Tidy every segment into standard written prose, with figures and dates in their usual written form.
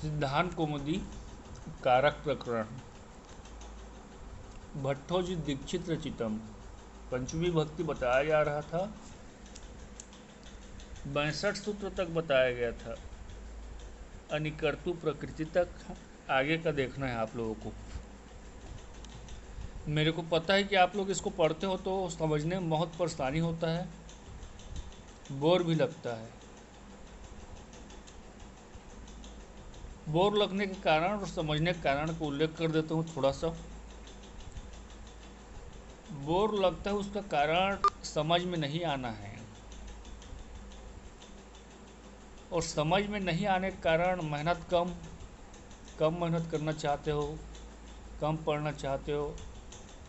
सिद्धांत कौमुदी कारक प्रकरण भट्टोजी दीक्षित रचितम पंचमी भक्ति बताया जा रहा था। 62 सूत्र तक बताया गया था। अनिकर्तु प्रकृति तक आगे का देखना है आप लोगों को। मेरे को पता है कि आप लोग इसको पढ़ते हो तो समझने में बहुत परेशानी होता है, बोर भी लगता है। बोर लगने के कारण और समझने के कारण को उल्लेख कर देता हूँ थोड़ा सा। बोर लगता है उसका कारण समझ में नहीं आना है, और समझ में नहीं आने के कारण मेहनत कम मेहनत करना चाहते हो, कम पढ़ना चाहते हो।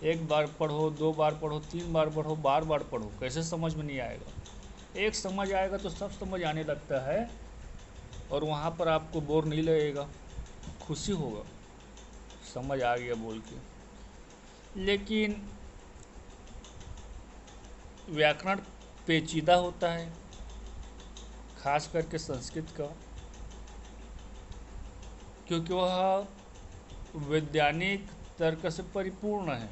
एक बार पढ़ो, 2 बार पढ़ो, 3 बार पढ़ो, बार बार पढ़ो, कैसे समझ में नहीं आएगा। एक समझ आएगा तो सब समझ आने लगता है, और वहाँ पर आपको बोर नहीं लगेगा, खुशी होगा समझ आ गया बोल के। लेकिन व्याकरण पेचीदा होता है, खास करके संस्कृत का, क्योंकि वह वैज्ञानिक तर्क से परिपूर्ण है।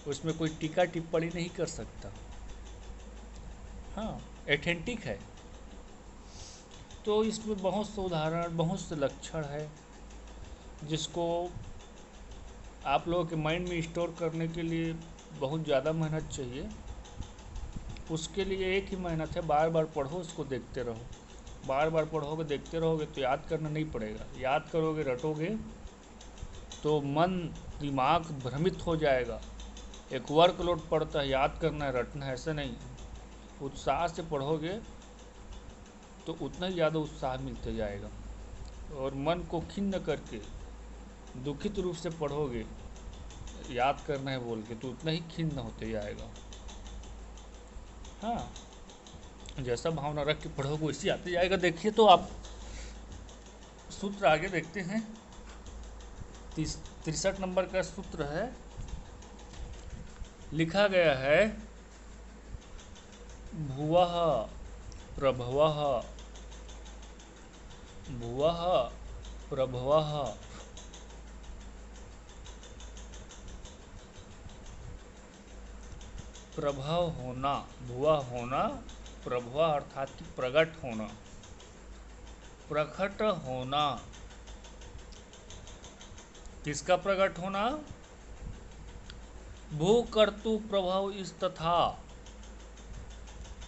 उसमें कोई टीका टिप्पणी नहीं कर सकता। हाँ, एथेंटिक है। तो इसमें बहुत से उदाहरण, बहुत से लक्षण है, जिसको आप लोगों के माइंड में स्टोर करने के लिए बहुत ज़्यादा मेहनत चाहिए। उसके लिए एक ही मेहनत है, बार बार पढ़ो, उसको देखते रहो। बार बार पढ़ोगे, देखते रहोगे तो याद करना नहीं पड़ेगा। याद करोगे, रटोगे तो मन दिमाग भ्रमित हो जाएगा। एक वर्कलोड पड़ता है, याद करना है, रटना है, ऐसे नहीं। उत्साह से पढ़ोगे तो उतना ही ज़्यादा उत्साह मिलते जाएगा, और मन को खिन्न करके दुखित रूप से पढ़ोगे, याद करना है बोल के, तो उतना ही खिन्न होते जाएगा। हाँ, जैसा भावना रख के पढ़ोगे वैसे आते जाएगा। देखिए तो आप सूत्र आगे देखते हैं। 63 नंबर का सूत्र है, लिखा गया है भुवः प्रभवः भुवः प्रभवः प्रभव होना, भुवा होना, प्रभवा अर्थात कि प्रकट होना, प्रकट होना। किसका प्रकट होना? भू कर्तु प्रभव इस तथा,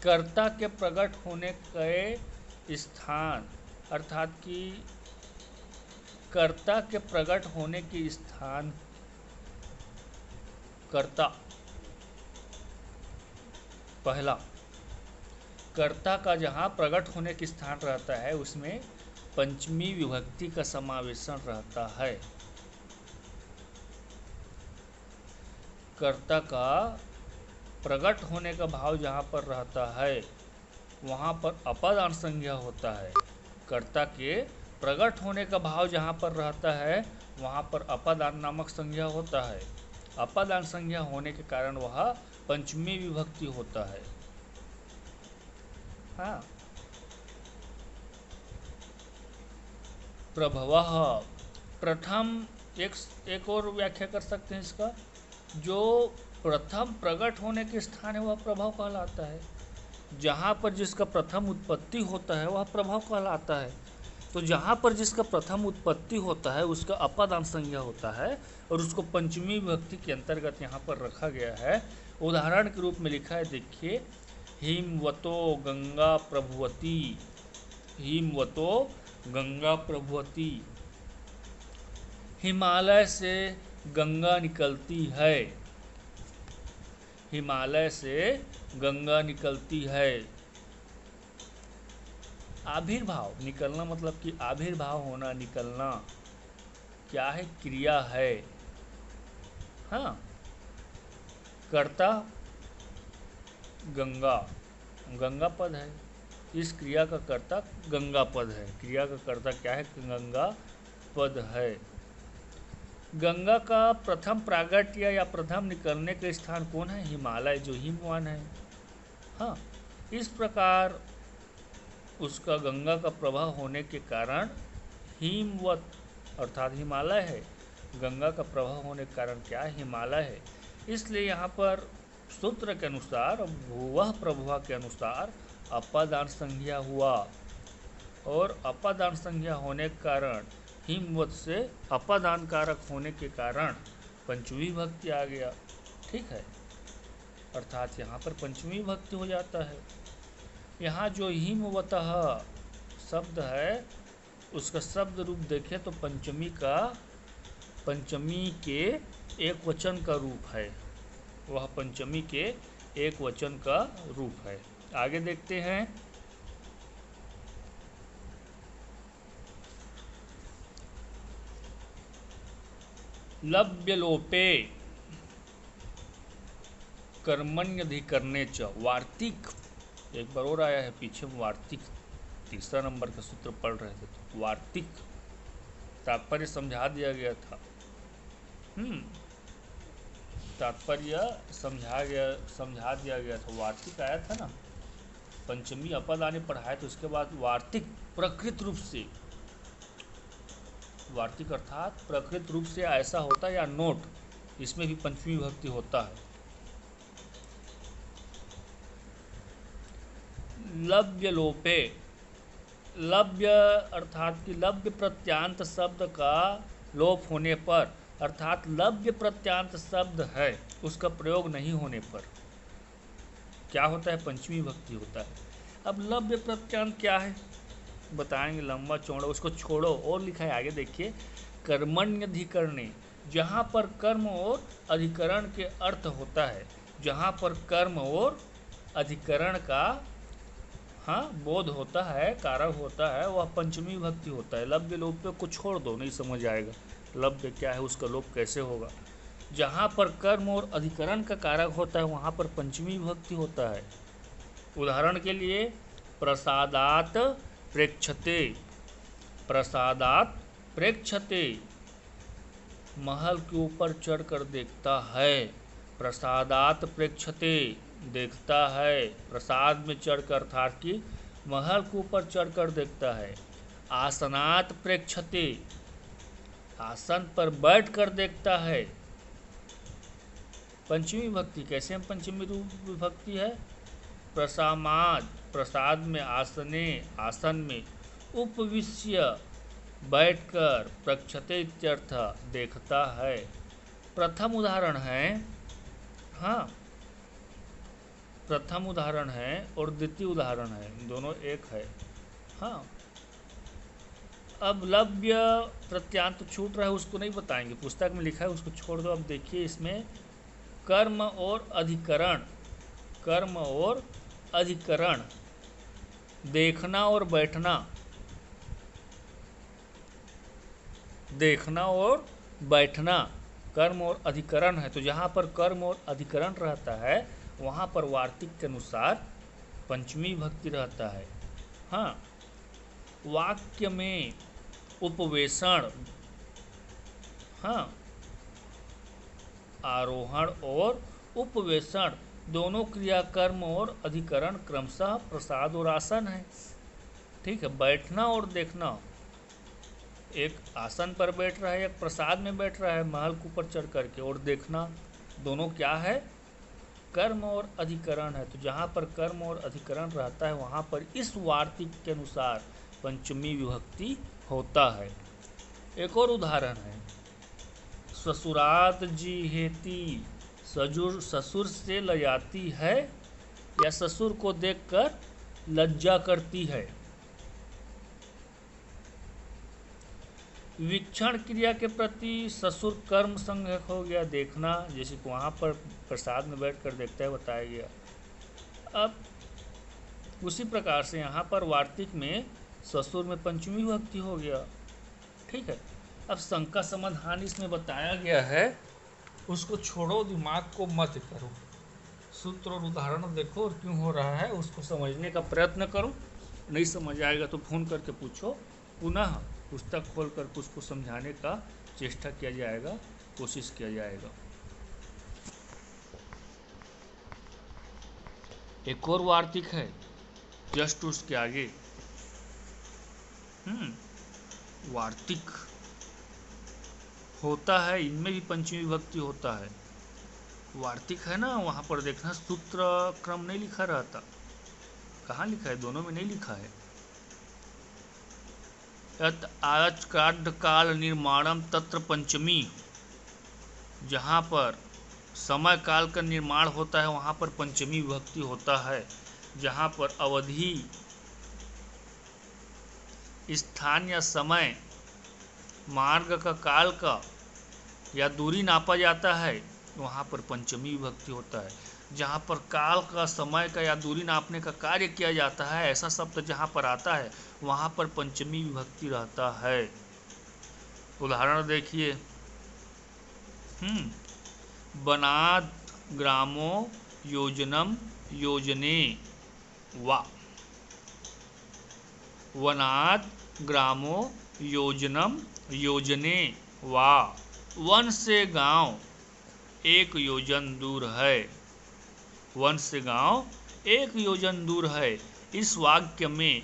कर्ता के प्रकट होने के स्थान, अर्थात कि कर्ता के प्रकट होने के स्थान, कर्ता पहला, कर्ता का जहाँ प्रकट होने के स्थान रहता है उसमें पंचमी विभक्ति का समावेशन रहता है। कर्ता का प्रकट होने का भाव जहाँ पर रहता है वहाँ पर अपदान संज्ञा होता है। कर्ता के प्रकट होने का भाव जहाँ पर रहता है वहाँ पर अपदान नामक संज्ञा होता है। अपदान संज्ञा होने के कारण वह पंचमी विभक्ति होता है। हाँ, प्रभवः प्रथम, एक और व्याख्या कर सकते हैं इसका, जो प्रथम प्रकट होने के स्थान है वह प्रभाव कहलाता है। जहाँ पर जिसका प्रथम उत्पत्ति होता है वह प्रभाव कहलाता है। तो जहाँ पर जिसका प्रथम उत्पत्ति होता है उसका अपदान संज्ञा होता है, और उसको पंचमी विभक्ति के अंतर्गत यहाँ पर रखा गया है। उदाहरण के रूप में लिखा है, देखिए, हिमवतो गंगा प्रभुवती, हिमवतो गंगा प्रभुवती। हिमालय से गंगा निकलती है, हिमालय से गंगा निकलती है। आविर्भाव, निकलना मतलब कि आविर्भाव होना, निकलना क्या है? क्रिया है। हाँ, कर्ता गंगा, गंगा पद है, इस क्रिया का कर्ता गंगा पद है। क्रिया का कर्ता क्या है? गंगा पद है। गंगा का प्रथम प्रागट्य या प्रथम निकलने का स्थान कौन है? हिमालय, जो हिमवान है। हाँ, इस प्रकार उसका गंगा का प्रवाह होने के कारण हिमवत अर्थात हिमालय है। गंगा का प्रवाह होने के कारण क्या है, हिमालय है। इसलिए यहाँ पर सूत्र के अनुसार, भूवः प्रभुआ के अनुसार अपादान संज्ञा हुआ, और अपादान संज्ञा होने के कारण हिमवत से अपादान कारक होने के कारण पंचमी भक्ति आ गया। ठीक है, अर्थात यहाँ पर पंचमी भक्ति हो जाता है। यहाँ जो हिमवतः शब्द है उसका शब्द रूप देखें तो पंचमी के एक वचन का रूप है, वह पंचमी के एक वचन का रूप है। आगे देखते हैं। लव्यलोपे कर्मण्यधिकरणे च वार्तिक, एक बार और आया है पीछे वार्तिक, तीसरा नंबर का सूत्र पढ़ रहे थे तो वार्तिक तात्पर्य समझा दिया गया था। तात्पर्य समझा दिया गया था। वार्तिक आया था ना, पंचमी अपद आने पढ़ाए तो उसके बाद वार्तिक प्रकृत रूप से, वार्तिक अर्थात प्रकृत रूप से ऐसा होता है या नोट, इसमें भी पंचमी विभक्ति होता है। लव्य लोपे, लव्य अर्थात कि लव्य प्रत्यांत शब्द का लोप होने पर, अर्थात लव्य प्रत्यांत शब्द है उसका प्रयोग नहीं होने पर क्या होता है, पंचमी विभक्ति होता है। अब लव्य प्रत्यांत क्या है बताएंगे, लंबा चौड़ा, उसको छोड़ो और लिखा है आगे देखिए। कर्मण्यधिकरणे, जहाँ पर कर्म और अधिकरण के अर्थ होता है, जहाँ पर कर्म और अधिकरण का बोध होता है, कारक होता है, वह पंचमी विभक्ति होता है। लव्य लोप को छोड़ दो, नहीं समझ आएगा लव्य क्या है, उसका लोप कैसे होगा। जहाँ पर कर्म और अधिकरण का कारक होता है वहाँ पर पंचमी विभक्ति होता है। उदाहरण के लिए प्रसादात प्रेक्षते, प्रसादात प्रेक्षते, महल के ऊपर चढ़कर देखता है। प्रसादात प्रेक्षते, देखता है, प्रसाद में चढ़कर अर्थात कि महल के ऊपर चढ़कर देखता है। आसनात प्रेक्षते, आसन पर बैठकर देखता है। पंचमी विभक्ति कैसे हम पंचमी विभक्ति है। प्रसामाद, प्रसाद में, आसने, आसन में, उपविश्य बैठकर, प्रक्षते इत्यर्थ देखता है। प्रथम उदाहरण है, प्रथम उदाहरण है और द्वितीय उदाहरण है, दोनों एक है। अब लव्य प्रत्यांत छूट रहा है, उसको नहीं बताएंगे, पुस्तक में लिखा है उसको छोड़ दो। अब देखिए इसमें कर्म और अधिकरण, कर्म और अधिकरण, देखना और बैठना, देखना और बैठना कर्म और अधिकरण है। तो जहाँ पर कर्म और अधिकरण रहता है वहाँ पर वार्तिक के अनुसार पंचमी विभक्ति रहता है। वाक्य में उपवेशन, आरोहण और उपवेशन दोनों क्रिया कर्म और अधिकरण क्रमशः प्रसाद और आसन है। ठीक है, बैठना और देखना, एक आसन पर बैठ रहा है, एक प्रसाद में बैठ रहा है महल के ऊपर चढ़ करके, और देखना दोनों क्या है, कर्म और अधिकरण है। तो जहाँ पर कर्म और अधिकरण रहता है वहाँ पर इस वार्तिक के अनुसार पंचमी विभक्ति होता है। एक और उदाहरण है, ससुरात जिहेती, ससुर से लजाती है या ससुर को देखकर लज्जा करती है। वीक्षण क्रिया के प्रति ससुर कर्म संज्ञक हो गया, देखना, जैसे कि वहाँ पर प्रसाद में बैठकर देखता है बताया गया। अब उसी प्रकार से यहाँ पर वार्तिक में ससुर में पंचमी विभक्ति हो गया। ठीक है, अब शंका समाधान इसमें बताया गया है, उसको छोड़ो, दिमाग को मत करो, सूत्र और उदाहरण देखो और क्यों हो रहा है उसको समझने का प्रयत्न करो। नहीं समझ आएगा तो फ़ोन करके पूछो, पुनः पुस्तक खोल कर उसको समझाने का चेष्टा किया जाएगा, कोशिश किया जाएगा। एक और वार्तिक है जस्ट उसके आगे। वार्तिक होता है, इनमें भी पंचमी विभक्ति होता है। वार्तिक है ना, वहाँ पर देखना सूत्र क्रम नहीं लिखा रहता। कहाँ लिखा है? दोनों में नहीं लिखा है। यत् आयच्काद्य काल निर्माणम तत्र पंचमी, जहाँ पर समय काल का निर्माण होता है वहाँ पर पंचमी विभक्ति होता है। जहाँ पर अवधि, स्थान या समय, मार्ग का, काल का या दूरी नापा जाता है वहाँ पर पंचमी विभक्ति होता है। जहाँ पर काल का, समय का या दूरी नापने का कार्य किया जाता है, ऐसा शब्द जहाँ पर आता है वहाँ पर पंचमी विभक्ति रहता है। उदाहरण देखिए, वनाद ग्रामो योजनम योजने वा। वनाद ग्रामो योजनम योजने वा। वन से गांव 1 योजन दूर है। वन से गांव 1 योजन दूर है। इस वाक्य में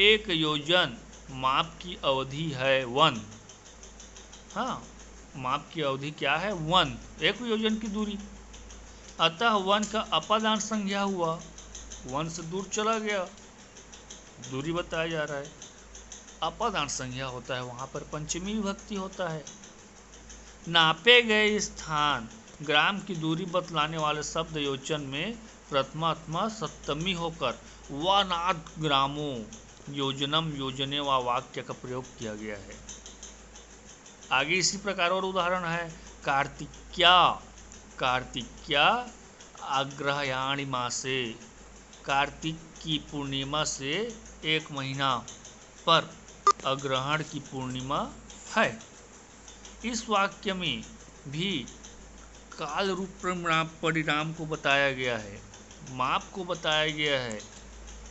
1 योजन माप की अवधि है, वन। हाँ, माप की अवधि क्या है? वन, 1 योजन की दूरी। अतः वन का अपादान संज्ञा हुआ, वन से दूर चला गया, दूरी बताया जा रहा है, अपादान संज्ञा होता है, वहाँ पर पंचमी विभक्ति होता है। नापे गए स्थान, ग्राम की दूरी बतलाने वाले शब्द योजन में प्रथमा अथवा सप्तमी होकर वनाद ग्रामो योजनम योजने व वाक्य का प्रयोग किया गया है। आगे इसी प्रकार और उदाहरण है। कार्तिक्या, कार्तिक्या अग्रहायणी मासे। कार्तिक की पूर्णिमा से 1 महीना पर अग्रहण की पूर्णिमा है। इस वाक्य में भी काल रूप परिणाम को बताया गया है, माप को बताया गया है।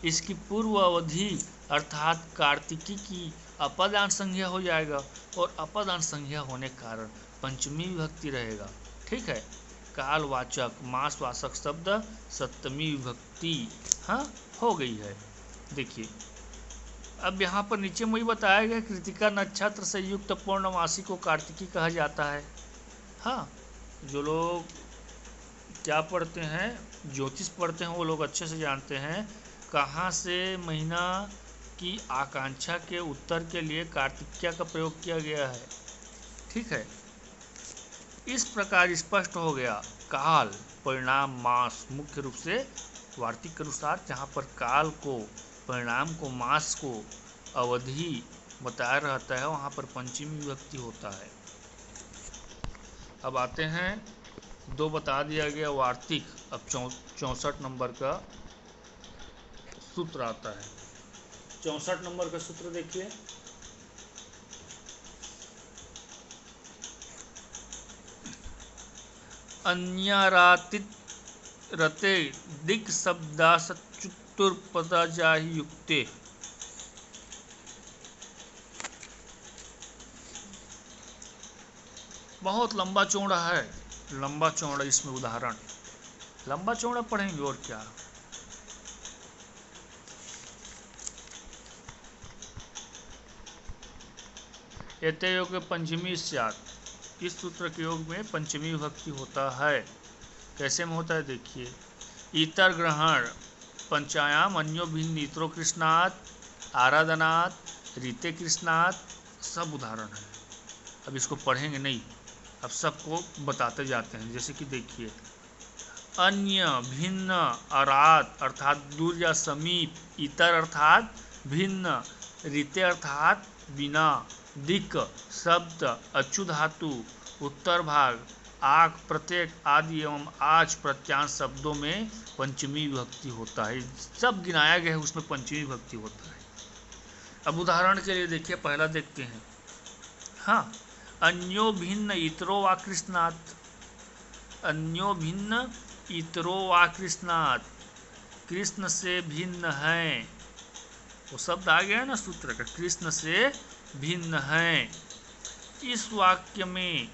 इसकी पूर्व अवधि अर्थात कार्तिकी की अपादान संज्ञा हो जाएगा और अपादान संज्ञा होने के कारण पंचमी विभक्ति रहेगा। ठीक है, कालवाचक मासवाचक शब्द सप्तमी विभक्ति हो गई है। देखिए, अब यहाँ पर नीचे में बताया गया, कृतिका नक्षत्र से युक्त पूर्णमासी को कार्तिकी कहा जाता है। हाँ, जो लोग क्या पढ़ते हैं, ज्योतिष पढ़ते हैं, वो लोग अच्छे से जानते हैं कहाँ से महीना की आकांक्षा के उत्तर के लिए कार्तिकिया का प्रयोग किया गया है। ठीक है, इस प्रकार स्पष्ट हो गया काल परिणाम मास मुख्य रूप से वार्तिक के अनुसार, जहाँ पर काल को, परिणाम को, मास को, अवधि बताया रहता है वहाँ पर पंचमी विभक्ति होता है। अब आते हैं, 2 बता दिया गया वार्तिक। अब 64 नंबर का सूत्र आता है। 64 नंबर का सूत्र देखिए, अन्यारातित रते दिक् शब्दा चतुर्पदाजाहि युक्ते। बहुत लंबा चौड़ा है, लंबा चौड़ा इसमें उदाहरण, लंबा चौड़ा पढ़ेंगे और क्या। एते योग पंचमी स्यात्, इस सूत्र के योग में पंचमी विभक्ति होता है। कैसे में होता है देखिए, इतर ग्रहण पंचायाम अन्यो भिन्न इतरो कृष्णात् आराधनात् रीते कृष्णात्, सब उदाहरण है। अब इसको पढ़ेंगे नहीं, अब सबको बताते जाते हैं। जैसे कि देखिए, अन्य, भिन्न, अरात अर्थात दूर या समीप, इतर अर्थात भिन्न, रीते अर्थात बिना, दिक् शब्द, अच्यु धातु, उत्तर भाग, आक, प्रत्येक आदि एवं आज प्रत्यांश शब्दों में पंचमी विभक्ति होता है। सब गिनाया गया है, उसमें पंचमी विभक्ति होता है। अब उदाहरण के लिए देखिए, पहला देखते हैं। हाँ, अन्यो भिन्न इतरो वा कृष्णात्, अन्यो भिन्न इतरो वा कृष्णात्, कृष्ण से भिन्न है, वो शब्द आ गया ना सूत्र का, कृष्ण से भिन्न है। इस वाक्य में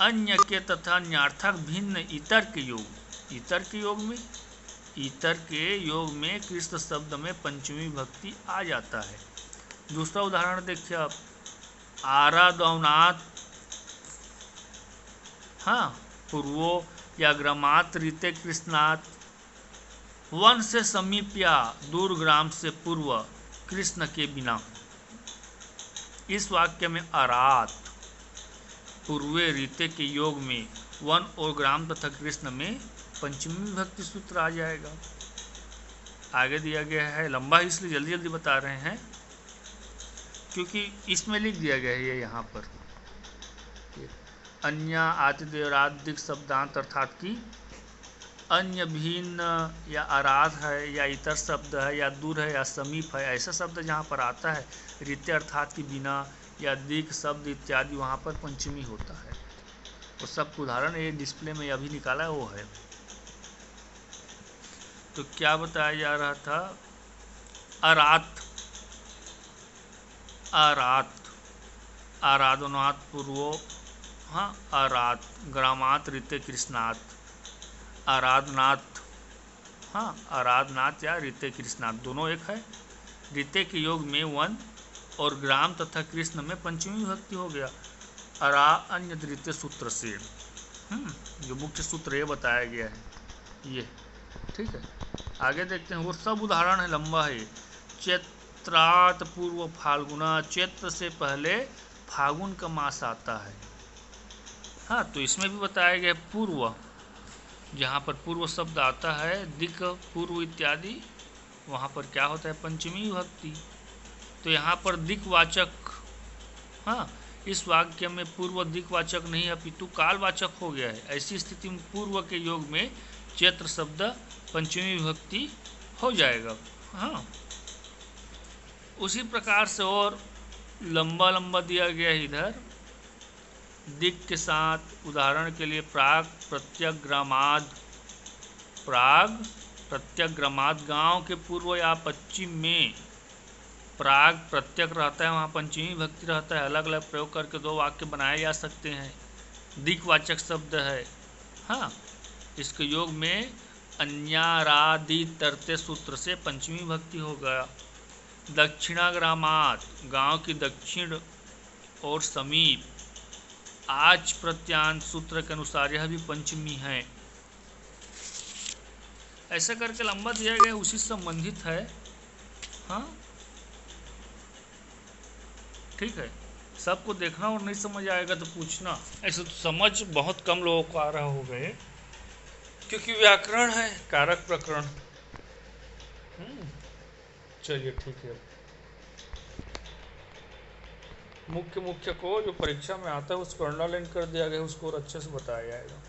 अन्य के तथा न्यार्थक भिन्न इतर के योग, इतर के योग में, इतर के योग में कृष्ण शब्द में पंचमी विभक्ति आ जाता है। दूसरा उदाहरण देखिए आप, आरादौनाथ, हाँ, पूर्वो या ग्रामात रीते कृष्णात, वन से समीप या दूर ग्राम से पूर्व कृष्ण के बिना। इस वाक्य में आरात, पूर्वे, रीते के योग में वन और ग्राम तथा कृष्ण में पंचमी विभक्ति सूत्र आ जाएगा। आगे दिया गया है, लंबा है इसलिए जल्दी जल्दी बता रहे हैं क्योंकि इसमें लिख दिया गया है ये यहाँ पर। अन्य आतिदेवरादिक शब्दांत अर्थात कि अन्य, भिन्न या आराध है या इतर शब्द है या दूर है या समीप है, ऐसा शब्द जहाँ पर आता है रीते अर्थात कि बिना या दिक शब्द इत्यादि, वहाँ पर पंचमी होता है। वो सब उदाहरण ये डिस्प्ले में अभी निकाला वो है। तो क्या बताया जा रहा था, आरात, आरात, आराधनात् पूर्वो, हाँ, आरात, ग्रामात रीते कृष्णात, आराधनाथ, हाँ, आराधनाथ या रीते कृष्णात दोनों एक है। रीते के योग में वन और ग्राम तथा कृष्ण में पंचमी विभक्ति हो गया। अरा अन्य रीते सूत्र से, जो मुख्य सूत्र ये बताया गया है ये, ठीक है। आगे देखते हैं, वो सब उदाहरण है, लंबा है। चैत्रात पूर्व फाल्गुना, चैत्र से पहले फागुन का मास आता है। हाँ, तो इसमें भी बताया गया पूर्व, जहाँ पर पूर्व शब्द आता है, दिक, पूर्व इत्यादि, वहाँ पर क्या होता है, पंचमी विभक्ति। तो यहाँ पर दिक्वाचक, हाँ, इस वाक्य में पूर्व दिक्वाचक नहीं अपितु कालवाचक हो गया है। ऐसी स्थिति में पूर्व के योग में चैत्र शब्द पंचमी विभक्ति हो जाएगा। हाँ, उसी प्रकार से और लंबा लंबा दिया गया है इधर, दिक के साथ। उदाहरण के लिए, प्राग प्रत्यग्रामाद, प्राग प्रत्यग्रामाद, गांव के पूर्व या पश्चिम में प्राग प्रत्यक रहता है, वहाँ पंचमी विभक्ति रहता है। अलग अलग प्रयोग करके दो वाक्य बनाए जा सकते हैं। दिक्वाचक शब्द है, हाँ, इसके योग में अन्यारादि तरते सूत्र से पंचमी विभक्ति हो गया। दक्षिणाग्रामात, गांव की दक्षिण और समीप, आज प्रत्यांत सूत्र के अनुसार यह भी पंचमी है। ऐसा करके लंबा दिया गया, उसी से संबंधित है। हाँ, ठीक है, सबको देखना और नहीं समझ आएगा तो पूछना। ऐसे तो समझ बहुत कम लोगों को आ रहा हो गए, क्योंकि व्याकरण है, कारक प्रकरण। चलिए ठीक है, मुख्य को जो परीक्षा में आता है उसको अंडरलाइन कर दिया गया, उसको और अच्छे से बताया जाएगा।